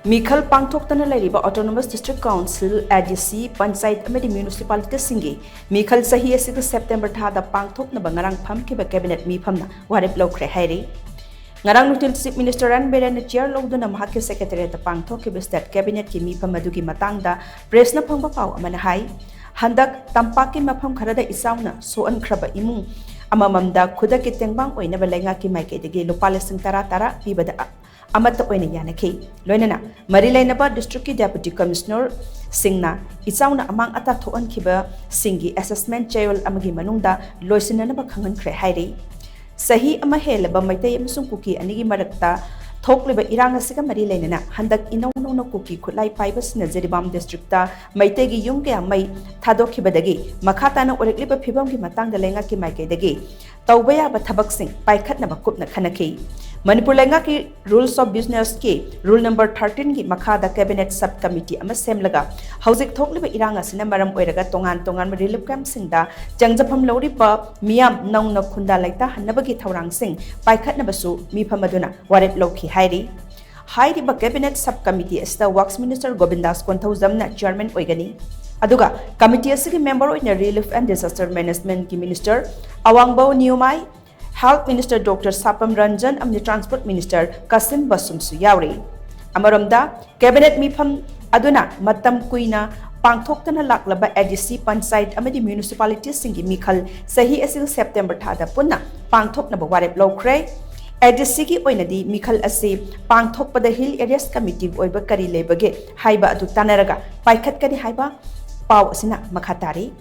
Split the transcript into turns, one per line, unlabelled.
Meekhal Pangthokhtana LEIRIBA Autonomous District Council ADC Panchayat AMADI Municipality SHING Meekhal CHAHI ASIGI September thada Pangthoknaba ngarang PHAMKHIBA Cabinet MEEPHAMna Warep Loukhre HAIRI ngarang nutil Chief Minister Ran Beran chair logduna mahakki Secretary ta Pangthokhiba State Cabinet ki MEEPHAM adugi matangda press na phangba paw amana hai handak tampaki mafam kharada isauna soan khraba imung amamamda khuda ki tengbang oina ba lenga ki maike degi lupal sing tara pibada amata oina yanakhi loinana mari lainaba district ki deputy commissioner singna isauna amang ata thoan khiba singi assessment chayol amagi manungda loisinana ba khangan khre hairi sahi ama helaba maitai amsung kuki anigi marakta thokliba irang asiga mari lainana handak inauno kuki khulai paibas na jeribam district ta maitai gi yung kya mai thadokibadagi makhata na orekliba phibam gi matang da lenga ki maike dagi tawbaya ba thabak sing paikhatna ba kupna khanakhi Manipur lenga ki rules of business ki rule number 13 ki makhada cabinet subcommittee ama semlaga hauzik thokliba iranga sina maram oiraga tongan relief camp singda jangjapam lori pa miyam nongna khunda laita hanabagi thaurang sing paikhatna basu meepham aduna warep lokhi hairi hairiba cabinet subcommittee asta works minister Govindas Konthaujamna chairman oigani aduga committee asigi member oina relief and disaster management ki minister awangbo niumai Health Minister Dr. Sapam Ranjan and the Transport Minister Kasim Basum Suyauri. Amaramda, Cabinet MEEPHAM Aduna, Matam Kuina, Pangthokhtana Laklaba ADC Panchayat AMADI Municipality Singi Meekhal CHAHI ASIGI September thada Punna, Pangthoknaba Warep Loukhre, ADC ki oinadi Meekhal asi Pangthokpada Hill Areas Committee oiba kari lebage haiba adu tanaraga paikhat kari haiba paw asina makhatari